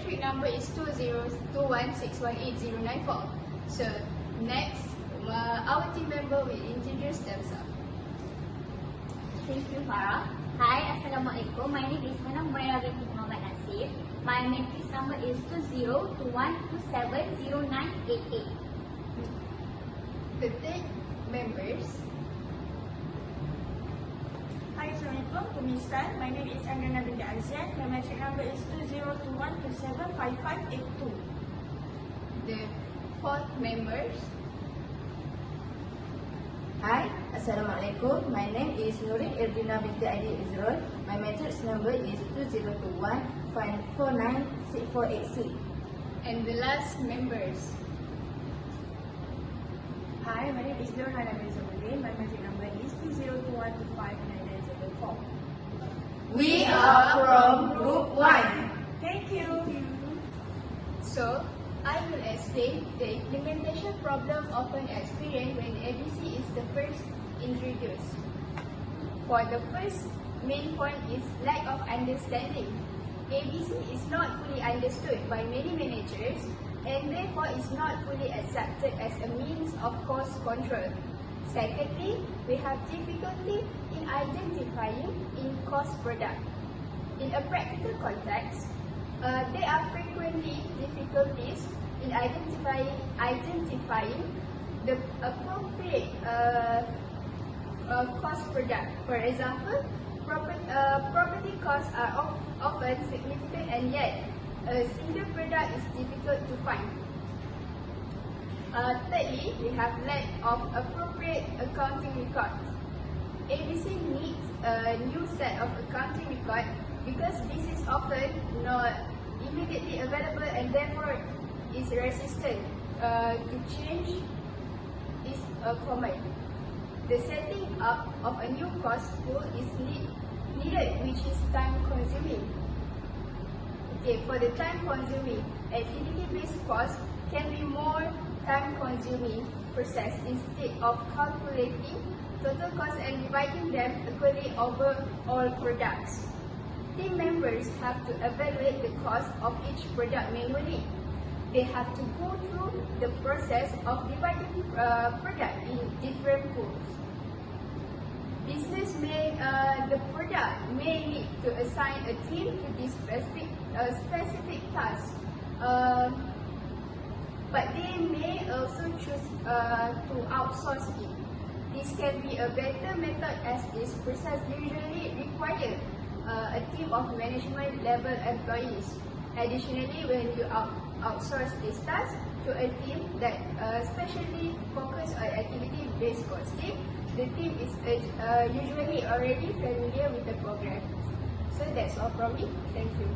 metric number is 2021618094. So next, our team member will introduce themselves. Thank you, Farah. Hi, Assalamualaikum. My name is HUMAIRA binti Muhammad NASIR. My matrix number is 2021270988. The third members. Hi, Assalamualaikum. Kumisan. My name is ANDRIANA binti AZEAN. My matric number is 2021275582. The fourth members. Hi, Assalamualaikum. My name is NURIN Irdina binti Ezrul. My matrix number is 2021-496486. And the last members. Hi, my name is HANAH binti. My matric number is 2021259974. We are from Group 1. Thank you. So, I will explain the implementation problem often experienced when ABC is the first introduced. For the first main point is lack of understanding. ABC is not fully understood by many managers and therefore is not fully accepted as a means of cost control. Secondly, we have difficulty in identifying in-cost product. In a practical context, there are frequently difficulties in identifying the appropriate cost product. For example, property costs are often significant and yet a single product is difficult to find. Thirdly, we have lack of appropriate accounting records. ABC needs a new set of accounting records because this is often not immediately available and therefore is resistant to change is common. The setting up of a new cost pool is needed, which is time consuming. Okay, for the time consuming, activity-based cost can be more time consuming process instead of calculating total cost and dividing them equally over all products. Team members have to evaluate the cost of each product manually. They have to go through the process of dividing product in different pools. The product may need to assign a team to this specific task, but they may also choose to outsource it. This can be a better method as this process usually requires a team of management level employees. Additionally, when you outsource this task to a team that especially focus on activity-based costing, the team is usually already familiar with the program. So that's all from me. Thank you.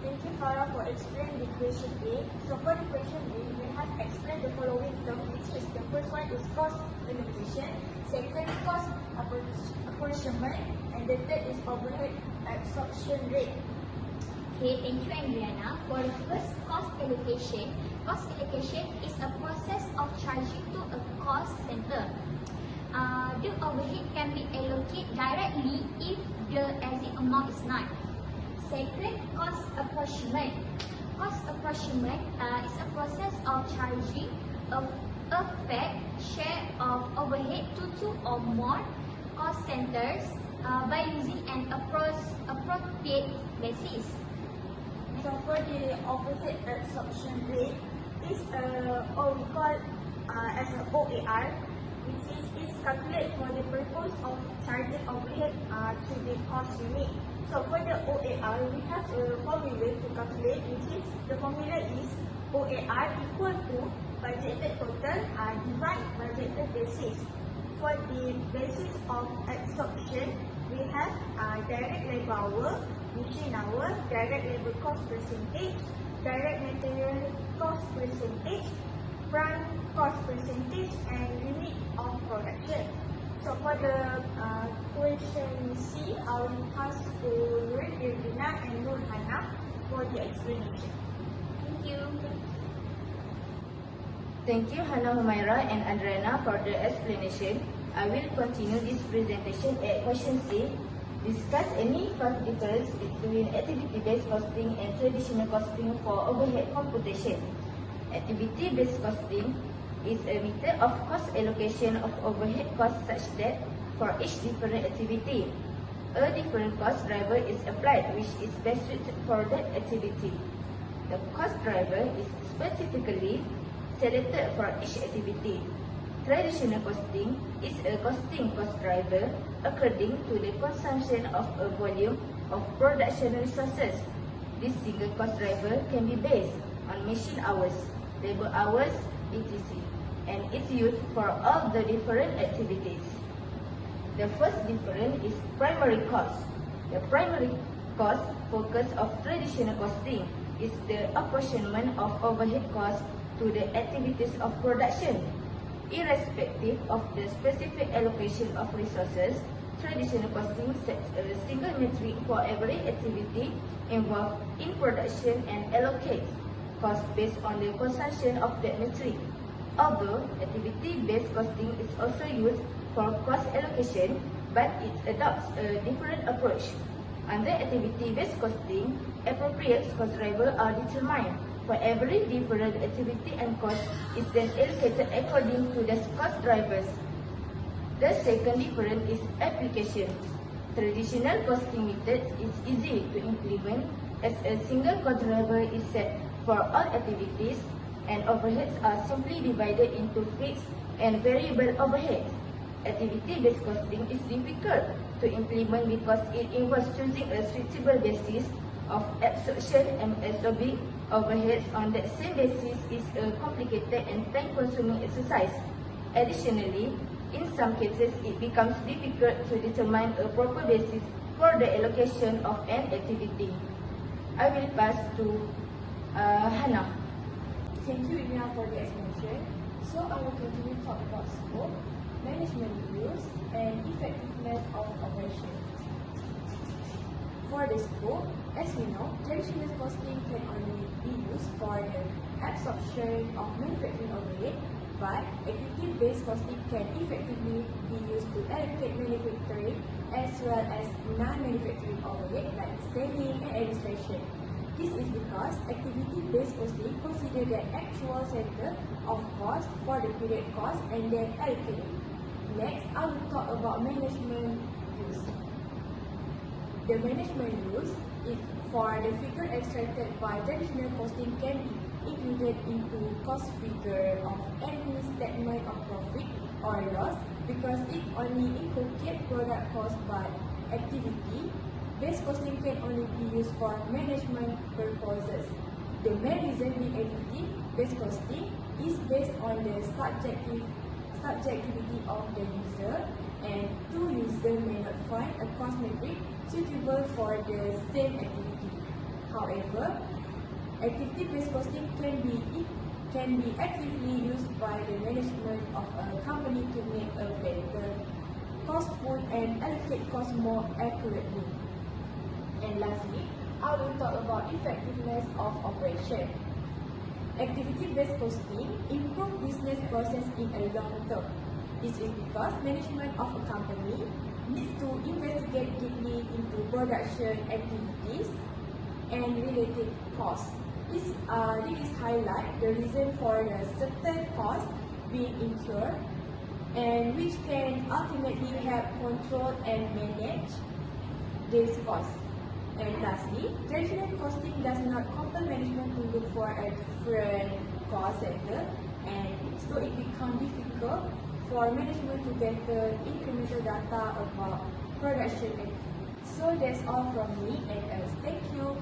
Thank you, Farah, for explaining the question A. So for the question B, we have explained the following term, which is the first one is cost allocation, second cost apportionment, and the third is overhead absorption rate. Okay, thank you, Andriana. For the first cost allocation is a process of charging to a cost center. The overhead can be allocated directly if the exit amount is not. Second, cost apportionment. Cost apportionment is a process of charging a fair share of overhead to two or more cost centers by using an appropriate basis. So for the overhead absorption rate, is or we call as an OAR, which is calculated for the purpose of charging overhead to the cost unit. So for the OAR, we have a formula to calculate, which is the formula is OAR equal to budgeted total divide budgeted basis. For the basis of absorption, we have direct labor hour, machine hour, direct labor cost percentage, direct material cost percentage, prime cost percentage, and unit of production. So for the question C, I will pass to NURIN, Irdina, and HANAH for the explanation. Thank you. Thank you, HANAH, HUMAIRA, and ANDRIANA for the explanation. I will continue this presentation at question C. Discuss any 5 difference between activity-based costing and traditional costing for overhead computation. Activity-based costing is a method of cost allocation of overhead costs such that for each different activity, a different cost driver is applied which is best suited for that activity. The cost driver is specifically selected for each activity. Traditional costing is a costing cost driver according to the consumption of a volume of production resources. This single cost driver can be based on machine hours, labor hours, etc. and is used for all the different activities. The first difference is primary cost. The primary cost focus of traditional costing is the apportionment of overhead costs to the activities of production. Irrespective of the specific allocation of resources, traditional costing sets a single metric for every activity involved in production and allocates costs based on the consumption of that metric. Although activity-based costing is also used for cost allocation, but it adopts a different approach. Under activity-based costing, appropriate cost drivers are determined for every different activity and cost is then allocated according to the cost drivers. The second difference is application. Traditional costing method is easy to implement as a single cost driver is set for all activities and overheads are simply divided into fixed and variable overheads. Activity-based costing is difficult to implement because it involves choosing a suitable basis of absorption and absorbing overheads on that same basis is a complicated and time-consuming exercise. Additionally, in some cases, it becomes difficult to determine a proper basis for the allocation of an activity. I will pass to HANA. Thank you, Irdina, for the explanation. So I will continue to talk about scope, management use, and effectiveness of operation. For the scope, as we know, traditional costing can only be used for the absorption of manufacturing overhead, but activity-based costing can effectively be used to allocate manufacturing as well as non-manufacturing overhead like selling and administration. This is because activity-based costing considers the actual center of cost for the period cost and then allocate it. Next, I will talk about management use. The management use is for the figure extracted by traditional costing can be included into cost figure of any statement of profit or loss because it only incorporates product cost by activity. Based costing can only be used for management purposes. The main reason being activity-based costing is based on the subjectivity of the user, and two users may not find a cost metric suitable for the same activity. However, activity-based costing can be actively used by the management of a company to make a better cost pool and allocate costs more accurately. And lastly, I will talk about effectiveness of operation. Activity-based costing improves business process in a long term. This is because management of a company needs to investigate deeply into production activities and related costs. This highlights the reason for the certain costs being incurred and which can ultimately help control and manage these costs. And lastly, traditional costing does not compel management to look for a different cost center, and so it becomes difficult for management to gather incremental data about production activities. So that's all from me, and thank you.